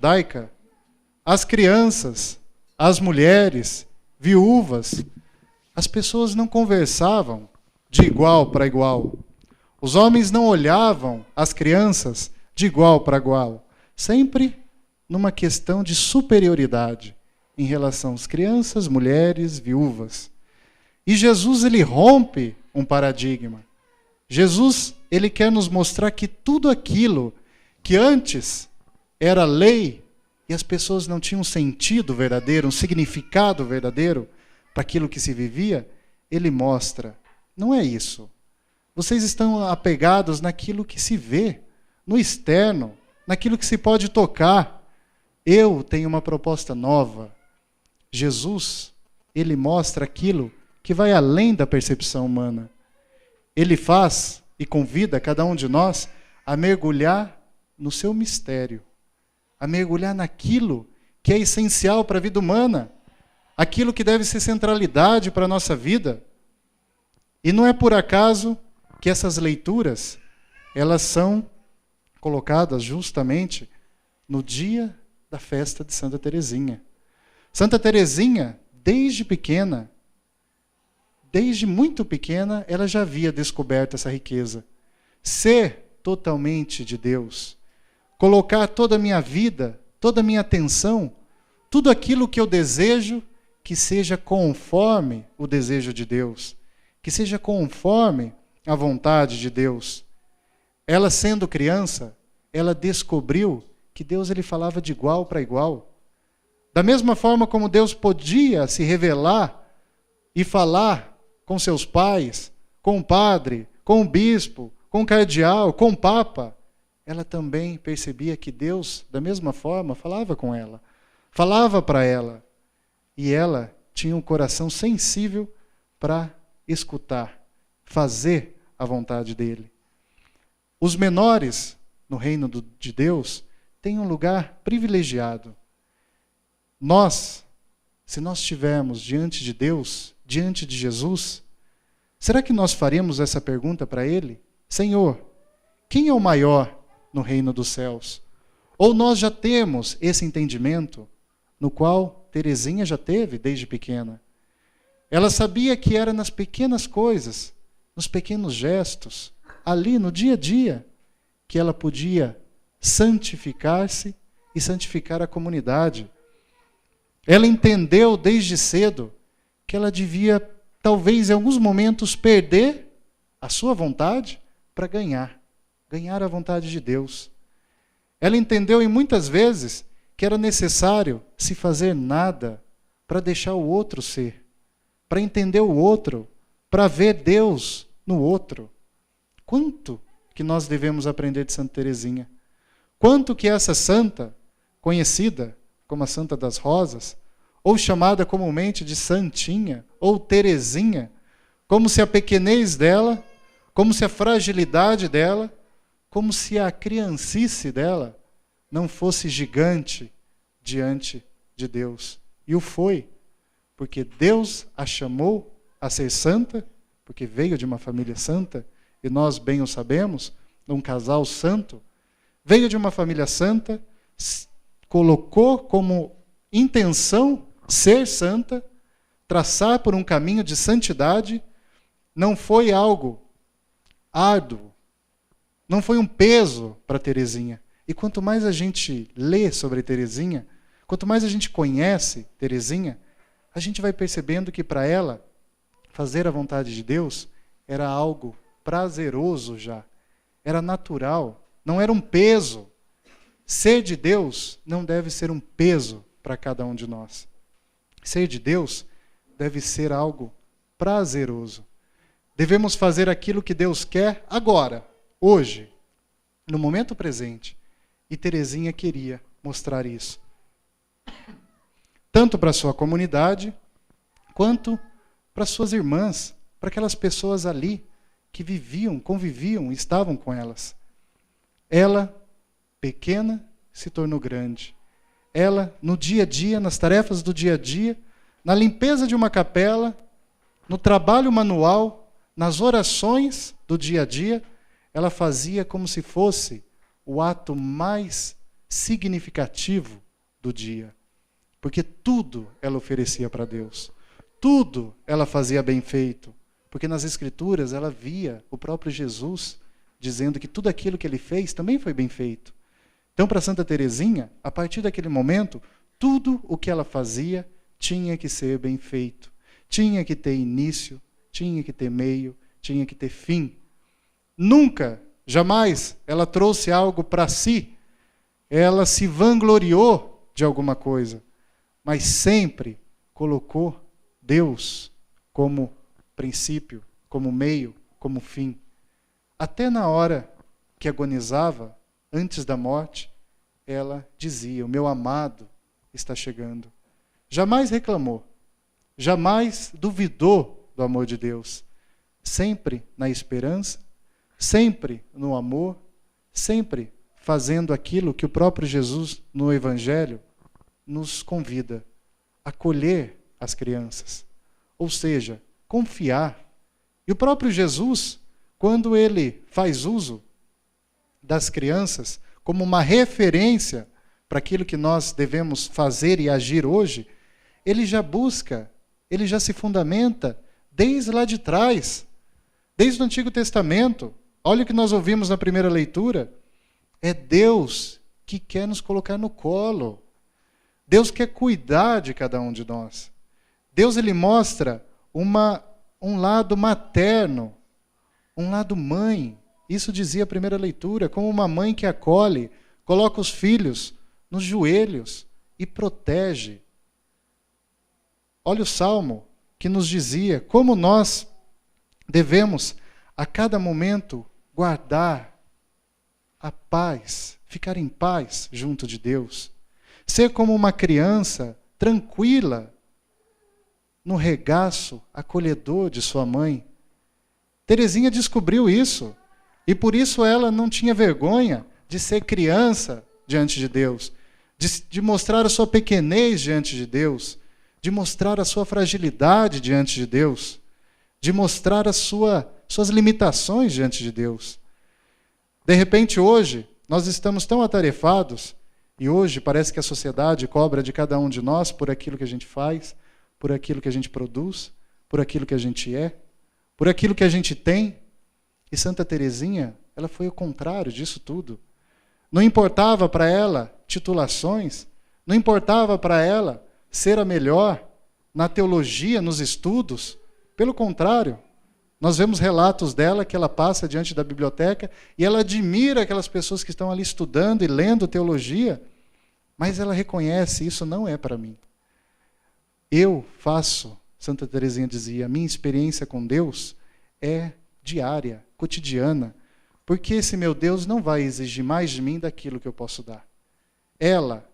judaica, as crianças, as mulheres, viúvas, as pessoas não conversavam de igual para igual. Os homens não olhavam as crianças de igual para igual. Sempre numa questão de superioridade em relação às crianças, mulheres, viúvas. E Jesus, ele rompe um paradigma. Jesus, ele quer nos mostrar que tudo aquilo que antes era lei e as pessoas não tinham um sentido verdadeiro, um significado verdadeiro para aquilo que se vivia, ele mostra. Não é isso. Vocês estão apegados naquilo que se vê, no externo, naquilo que se pode tocar. Eu tenho uma proposta nova. Jesus, ele mostra aquilo que vai além da percepção humana. Ele faz e convida cada um de nós a mergulhar no seu mistério, a mergulhar naquilo que é essencial para a vida humana, aquilo que deve ser centralidade para a nossa vida. E não é por acaso que essas leituras, elas são colocadas justamente no dia da festa de Santa Teresinha. Santa Teresinha, desde pequena, desde muito pequena, ela já havia descoberto essa riqueza. Ser totalmente de Deus. Colocar toda a minha vida, toda a minha atenção, tudo aquilo que eu desejo, que seja conforme o desejo de Deus. Que seja conforme a vontade de Deus. Ela, sendo criança, ela descobriu que Deus, ele falava de igual para igual. Da mesma forma como Deus podia se revelar e falar com seus pais, com o padre, com o bispo, com o cardeal, com o papa, ela também percebia que Deus, da mesma forma, falava com ela, falava para ela. E ela tinha um coração sensível para escutar, fazer a vontade dele. Os menores no reino de Deus têm um lugar privilegiado. Nós, se nós estivermos diante de Deus, diante de Jesus, será que nós faremos essa pergunta para Ele? Senhor, quem é o maior no reino dos céus? Ou nós já temos esse entendimento, no qual Teresinha já teve desde pequena? Ela sabia que era nas pequenas coisas, nos pequenos gestos, ali no dia a dia, que ela podia santificar-se e santificar a comunidade. Ela entendeu desde cedo que ela devia, talvez em alguns momentos, perder a sua vontade para ganhar a vontade de Deus. Ela entendeu, e muitas vezes, que era necessário se fazer nada para deixar o outro ser, para entender o outro, para ver Deus no outro. Quanto que nós devemos aprender de Santa Teresinha? Quanto que essa santa, conhecida como a Santa das Rosas, ou chamada comumente de Santinha, ou Teresinha, como se a pequenez dela, como se a fragilidade dela, como se a criancice dela não fosse gigante diante de Deus. E o foi, porque Deus a chamou a ser santa, porque veio de uma família santa, e nós bem o sabemos, um casal santo, veio de uma família santa, colocou como intenção ser santa, traçar por um caminho de santidade. Não foi algo árduo, não foi um peso para Teresinha. E quanto mais a gente lê sobre Teresinha, quanto mais a gente conhece Teresinha, a gente vai percebendo que para ela, fazer a vontade de Deus era algo prazeroso já, era natural, não era um peso. Ser de Deus não deve ser um peso para cada um de nós. Ser de Deus deve ser algo prazeroso. Devemos fazer aquilo que Deus quer agora, hoje, no momento presente. E Teresinha queria mostrar isso. Tanto para a sua comunidade, quanto para suas irmãs, para aquelas pessoas ali que viviam, conviviam, estavam com elas. Ela, pequena, se tornou grande. Ela, no dia a dia, nas tarefas do dia a dia, na limpeza de uma capela, no trabalho manual, nas orações do dia a dia, ela fazia como se fosse o ato mais significativo do dia. Porque tudo ela oferecia para Deus. Tudo ela fazia bem feito. Porque nas Escrituras ela via o próprio Jesus dizendo que tudo aquilo que ele fez também foi bem feito. Então, para Santa Teresinha, a partir daquele momento, tudo o que ela fazia tinha que ser bem feito. Tinha que ter início, tinha que ter meio, tinha que ter fim. Nunca, jamais, ela trouxe algo para si. Ela se vangloriou de alguma coisa, mas sempre colocou Deus como princípio, como meio, como fim. Até na hora que agonizava, antes da morte, ela dizia: o meu amado está chegando. Jamais reclamou, jamais duvidou do amor de Deus. Sempre na esperança, sempre no amor, sempre fazendo aquilo que o próprio Jesus, no Evangelho, nos convida: acolher as crianças. Ou seja, confiar. E o próprio Jesus, quando ele faz uso das crianças como uma referência para aquilo que nós devemos fazer e agir hoje, ele já busca, ele já se fundamenta desde lá de trás, desde o Antigo Testamento. Olha o que nós ouvimos na primeira leitura. É Deus que quer nos colocar no colo. Deus quer cuidar de cada um de nós. Deus, ele mostra um lado materno, um lado mãe. Isso dizia a primeira leitura, como uma mãe que acolhe, coloca os filhos nos joelhos e protege. Olha o Salmo que nos dizia como nós devemos, a cada momento, guardar a paz, ficar em paz junto de Deus. Ser como uma criança tranquila no regaço acolhedor de sua mãe. Teresinha descobriu isso. E por isso ela não tinha vergonha de ser criança diante de Deus, de mostrar a sua pequenez diante de Deus, de mostrar a sua fragilidade diante de Deus, de mostrar as suas limitações diante de Deus. De repente, hoje, nós estamos tão atarefados, e hoje parece que a sociedade cobra de cada um de nós por aquilo que a gente faz, por aquilo que a gente produz, por aquilo que a gente é, por aquilo que a gente tem. E Santa Teresinha, ela foi o contrário disso tudo. Não importava para ela titulações, não importava para ela ser a melhor na teologia, nos estudos. Pelo contrário, nós vemos relatos dela que ela passa diante da biblioteca e ela admira aquelas pessoas que estão ali estudando e lendo teologia, mas ela reconhece: isso não é para mim. Eu faço, Santa Teresinha dizia, a minha experiência com Deus é diária, cotidiana, porque esse meu Deus não vai exigir mais de mim daquilo que eu posso dar. Ela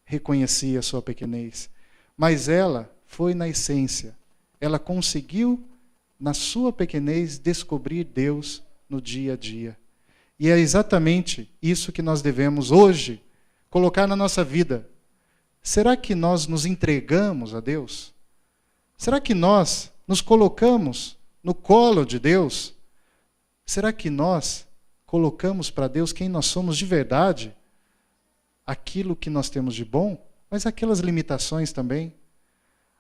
reconhecia a sua pequenez, mas ela foi na essência. Ela conseguiu, na sua pequenez, descobrir Deus no dia a dia. E é exatamente isso que nós devemos hoje colocar na nossa vida. Será que nós nos entregamos a Deus? Será que nós nos colocamos no colo de Deus? Será que nós colocamos para Deus quem nós somos de verdade? Aquilo que nós temos de bom, mas aquelas limitações também.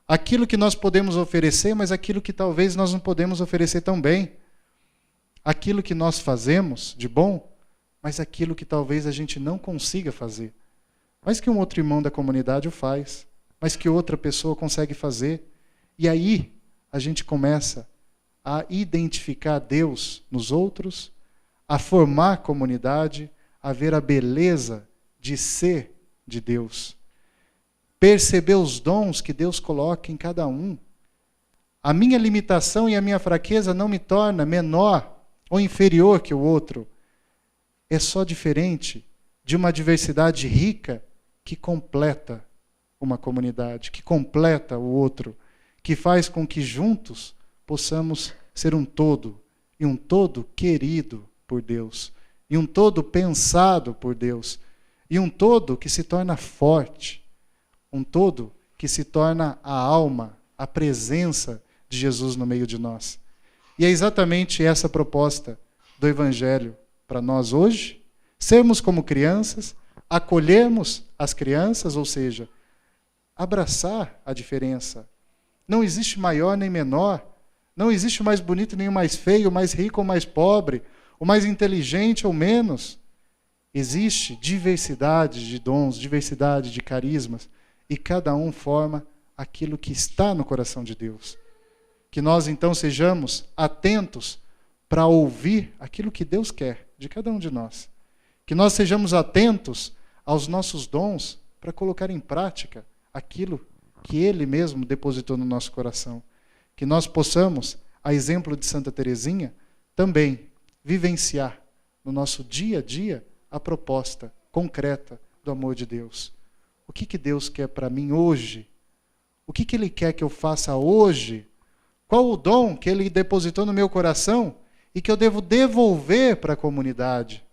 Aquilo que nós podemos oferecer, mas aquilo que talvez nós não podemos oferecer tão bem. Aquilo que nós fazemos de bom, mas aquilo que talvez a gente não consiga fazer. Mas que um outro irmão da comunidade o faz, mas que outra pessoa consegue fazer. E aí a gente começa a identificar Deus nos outros, a formar comunidade, a ver a beleza de ser de Deus. Perceber os dons que Deus coloca em cada um. A minha limitação e a minha fraqueza não me torna menor ou inferior que o outro. É só diferente de uma diversidade rica que completa uma comunidade, que completa o outro, que faz com que juntos possamos ser um todo, e um todo querido por Deus, e um todo pensado por Deus, e um todo que se torna forte, um todo que se torna a alma, a presença de Jesus no meio de nós. E é exatamente essa a proposta do Evangelho para nós hoje, sermos como crianças, acolhermos as crianças, ou seja, abraçar a diferença. Não existe maior nem menor, não existe o mais bonito nem o mais feio, o mais rico ou mais pobre, o mais inteligente ou menos. Existe diversidade de dons, diversidade de carismas, e cada um forma aquilo que está no coração de Deus. Que nós então sejamos atentos para ouvir aquilo que Deus quer de cada um de nós. Que nós sejamos atentos aos nossos dons para colocar em prática aquilo que Ele mesmo depositou no nosso coração. Que nós possamos, a exemplo de Santa Teresinha, também vivenciar no nosso dia a dia a proposta concreta do amor de Deus. O que Deus quer para mim hoje? O que Ele quer que eu faça hoje? Qual o dom que Ele depositou no meu coração e que eu devo devolver para a comunidade?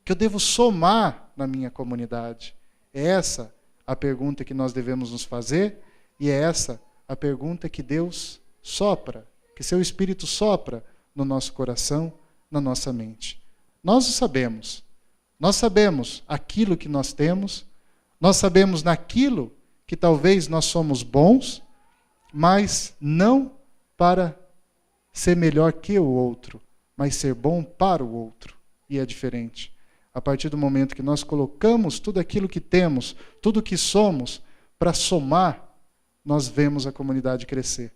Que eu devo somar na minha comunidade? É essa a pergunta que nós devemos nos fazer e é essa a pergunta que Deus sopra, que seu Espírito sopra no nosso coração, na nossa mente. Nós o sabemos. Nós sabemos aquilo que nós temos, nós sabemos naquilo que talvez nós somos bons, mas não para ser melhor que o outro, mas ser bom para o outro. E é diferente. A partir do momento que nós colocamos tudo aquilo que temos, tudo que somos, para somar, nós vemos a comunidade crescer.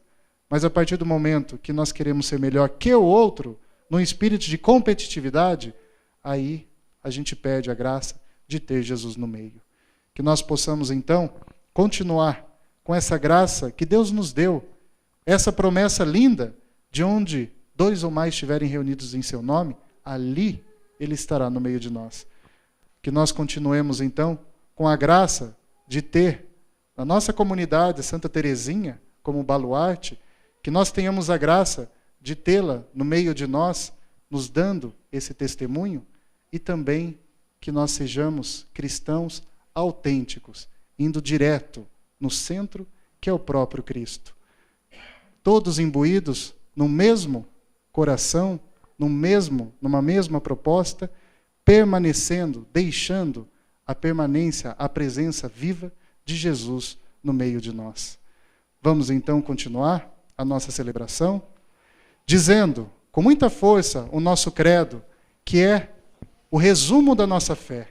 Mas a partir do momento que nós queremos ser melhor que o outro, num espírito de competitividade, aí a gente perde a graça de ter Jesus no meio. Que nós possamos, então, continuar com essa graça que Deus nos deu, essa promessa linda, de onde 2 ou mais estiverem reunidos em seu nome, ali Ele estará no meio de nós. Que nós continuemos, então, com a graça de ter na nossa comunidade Santa Teresinha como baluarte, que nós tenhamos a graça de tê-la no meio de nós, nos dando esse testemunho, e também que nós sejamos cristãos autênticos, indo direto no centro, que é o próprio Cristo. Todos imbuídos no mesmo coração, numa mesma proposta, permanecendo, deixando a permanência, a presença viva de Jesus no meio de nós. Vamos então continuar a nossa celebração, dizendo com muita força o nosso credo, que é o resumo da nossa fé.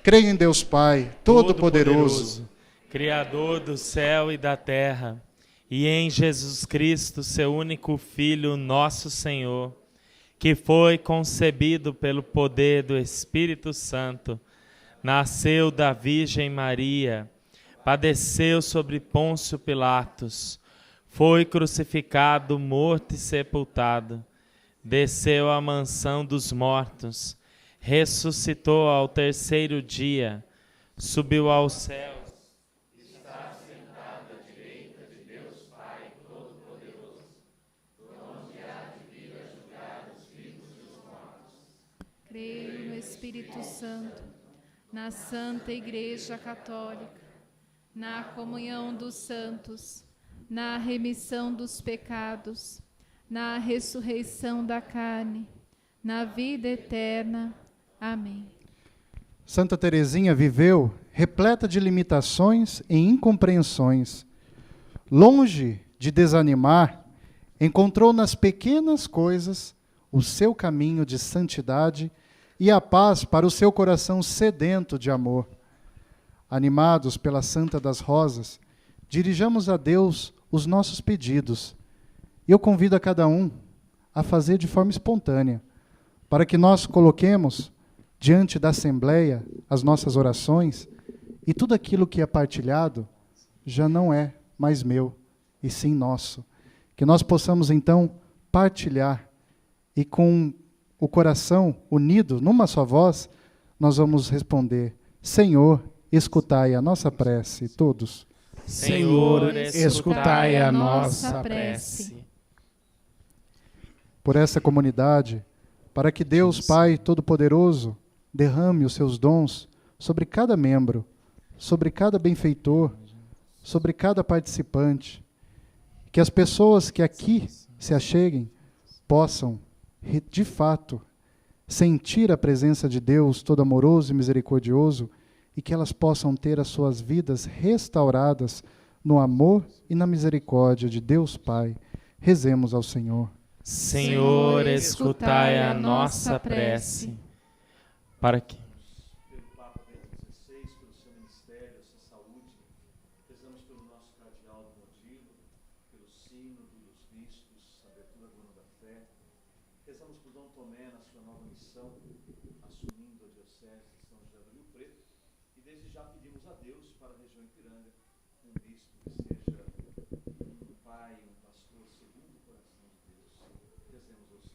Creio em Deus Pai, Todo-Poderoso, Criador do céu e da terra, e em Jesus Cristo, seu único Filho, nosso Senhor, que foi concebido pelo poder do Espírito Santo, nasceu da Virgem Maria, padeceu sobre Pôncio Pilatos, foi crucificado, morto e sepultado, desceu à mansão dos mortos, ressuscitou ao terceiro dia, subiu aos céus, está sentado à direita de Deus Pai Todo-Poderoso, onde há de vir a julgar os vivos e os mortos. Creio no Espírito Santo, na Santa Igreja Católica, na comunhão dos santos, na remissão dos pecados, na ressurreição da carne, na vida eterna. Amém. Santa Teresinha viveu repleta de limitações e incompreensões. Longe de desanimar, encontrou nas pequenas coisas o seu caminho de santidade e a paz para o seu coração sedento de amor. Animados pela Santa das Rosas, dirijamos a Deus os nossos pedidos. E eu convido a cada um a fazer de forma espontânea, para que nós coloquemos diante da Assembleia as nossas orações, e tudo aquilo que é partilhado já não é mais meu, e sim nosso. Que nós possamos, então, partilhar, e com o coração unido, numa só voz, nós vamos responder: Senhor, escutai a nossa prece, todos. Senhor, escutai a nossa prece. Por essa comunidade, para que Deus Pai Todo-Poderoso derrame os seus dons sobre cada membro, sobre cada benfeitor, sobre cada participante, que as pessoas que aqui se acheguem possam, de fato, sentir a presença de Deus Todo-Amoroso e Misericordioso e que elas possam ter as suas vidas restauradas no amor e na misericórdia de Deus Pai. Rezemos ao Senhor. Senhor, escutai a nossa prece, para que Pelo Papa Bento XVI, pelo seu ministério, essa saúde, rezamos pelo nosso cardeal do Modilo, pelo sínodo dos bispos, a abertura do ano da fé. Rezamos por Dom Tomé na sua nova missão, assumindo a diocese de São José do Rio Preto. E desde já pedimos a Deus para a região Ipiranga, um bispo que seja um pai, um pastor segundo o coração de Deus. Rezemos ao Senhor.